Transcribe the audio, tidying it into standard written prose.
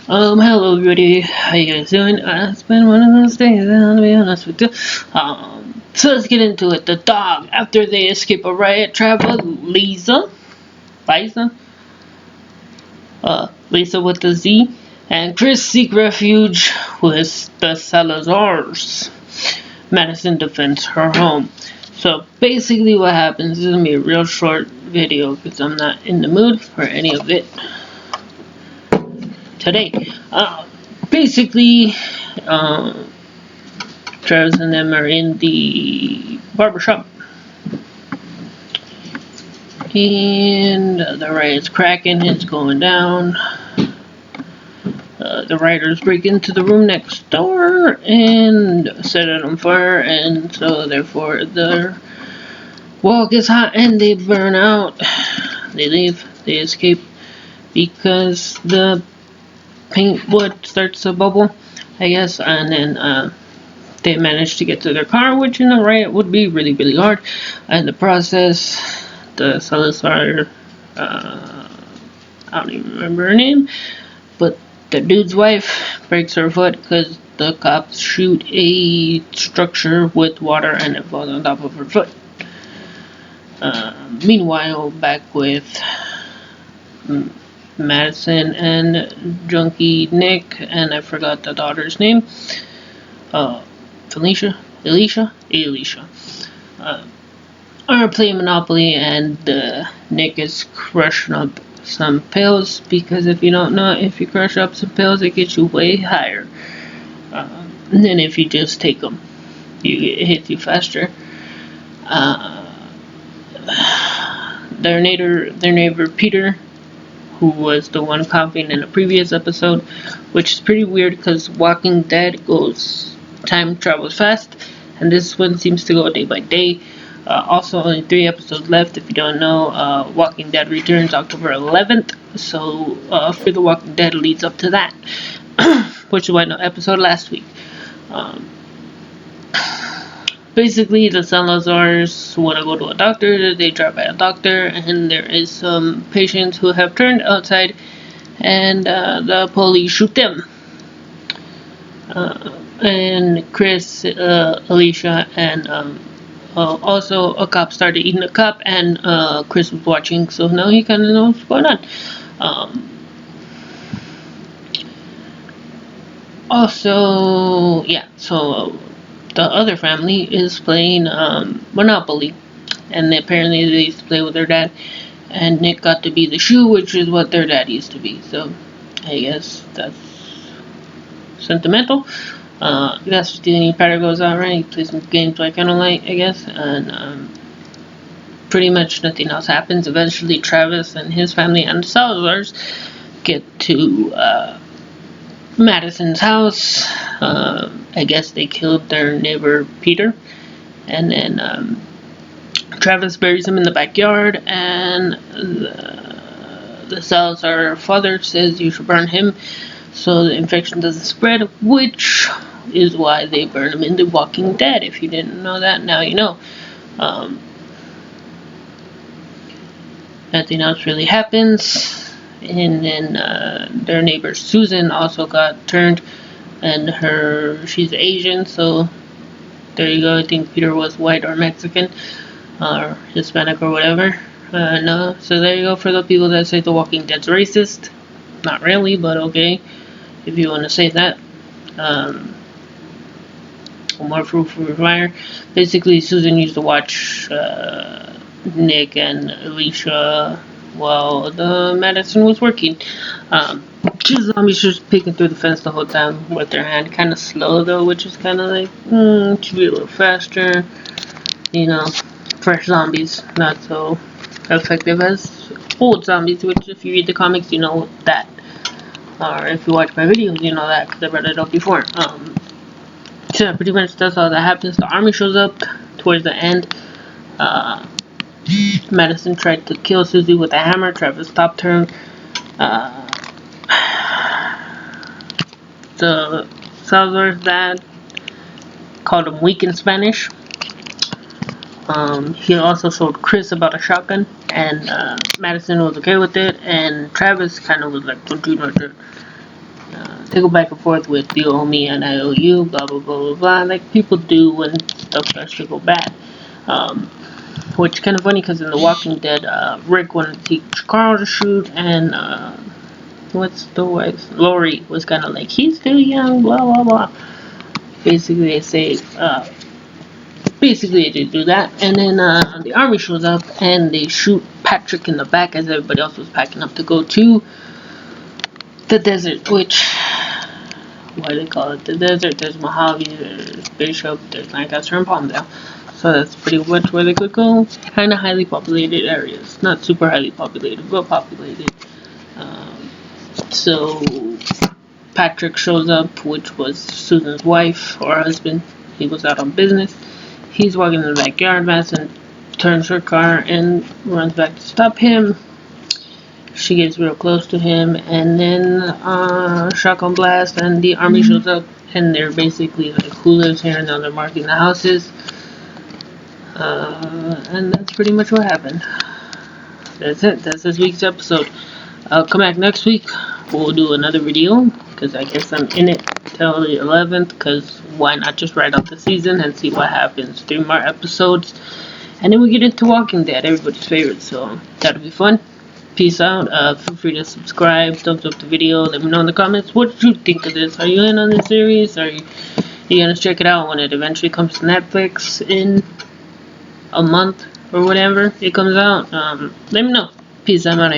Hello everybody, how you guys doing? It's been one of those days, to be honest with you. So let's get into it. The dog, after they escape a riot, travel Lisa with the Z, and Chris seek refuge with the Salazars. Madison defends her home. So basically what happens, this is going to be a real short video because I'm not in the mood for any of it today. Basically, Travis and them are in the barbershop. And the riot's cracking, it's going down. The rioters break into the room next door and set it on fire, and so therefore the wall gets hot and they burn out. They leave, they escape because the paint wood starts to bubble, I guess, and then they manage to get to their car, which in a riot would be really, really hard. In the process, the Salazar, I don't even remember her name, but the dude's wife breaks her foot because the cops shoot a structure with water and it falls on top of her foot. Meanwhile, back with Madison and Junkie Nick, and I forgot the daughter's name. Alicia, are playing Monopoly, and Nick is crushing up some pills, because if you don't know, if you crush up some pills, it gets you way higher than if you just take them. It hits you faster. Their neighbor Peter, who was the one coughing in a previous episode, which is pretty weird because Walking Dead time travels fast, and this one seems to go day by day. Also, only 3 episodes left. If you don't know, Walking Dead returns October 11th, so Fear the Walking Dead leads up to that, which was no episode last week. Basically, the Salazars want to go to a doctor. They drive by a doctor, and there is some patients who have turned outside, and the police shoot them. And Chris, Alicia, and also a cop started eating a cop, and Chris was watching, so now he kind of knows what's going on. So the other family is playing Monopoly, and apparently they used to play with their dad, and Nick got to be the shoe, which is what their dad used to be, so I guess that's sentimental. That's Danny Patter goes out, right? He plays some games like Candlelight, I guess, and pretty much nothing else happens. Eventually, Travis and his family and the Salazars get to Madison's house. I guess they killed their neighbor Peter, and then Travis buries him in the backyard, and the Salazar father says you should burn him so the infection doesn't spread, which is why they burn him in The Walking Dead. If you didn't know that, now you know. Nothing else really happens. And then their neighbor Susan also got turned, and she's Asian, so there you go. I think Peter was white or Mexican or Hispanic or whatever. No, so there you go for the people that say The Walking Dead's racist. Not really, but okay, if you want to say that. More proof for fire. Basically, Susan used to watch Nick and Alicia while the Madison was working. Zombies just peeking through the fence the whole time with their hand, kind of slow though, which is kind of like, should be a little faster. Fresh zombies, not so effective as old zombies, which if you read the comics, you know that. Or if you watch my videos, you know that, because I read it up before. So pretty much that's all that happens. The army shows up towards the end. Madison tried to kill Susie with a hammer. Travis stopped her. The Salazar's dad called him weak in Spanish. He also showed Chris about a shotgun, and Madison was okay with it, and Travis kind of was like, don't do nothing. they go back and forth with you owe me and I owe you, blah blah blah blah blah, like people do when stuff starts to go bad. Which is kind of funny because in The Walking Dead, Rick wanted to teach Carl to shoot, and what's the wife? Lori was kind of like, he's too young, blah blah blah. Basically, they say, basically they do that, and then the army shows up and they shoot Patrick in the back as everybody else was packing up to go to the desert, which, why do they call it the desert? There's Mojave, there's Bishop, there's Lancaster and Palmdale. So that's pretty much where they could go. Kind of highly populated areas. Not super highly populated, but populated. So Patrick shows up, which was Susan's wife or husband. He was out on business. He's walking in the backyard. Madison turns her car and runs back to stop him. She gets real close to him, and then shotgun blast, and the army shows up, and they're basically like, who lives here? And now they're marking the houses. And that's pretty much what happened. That's it. That's this week's episode. I'll come back next week. We'll do another video, because I guess I'm in it till the 11th, because why not just write out the season and see what happens. 3 more episodes, and then we get into Walking Dead, everybody's favorite, so that'll be fun. Peace out. Feel free to subscribe, thumbs up the video, let me know in the comments what you think of this. Are you in on this series? Are you gonna check it out when it eventually comes to Netflix in a month or whatever it comes out? Let me know. Peace. I'm out of here.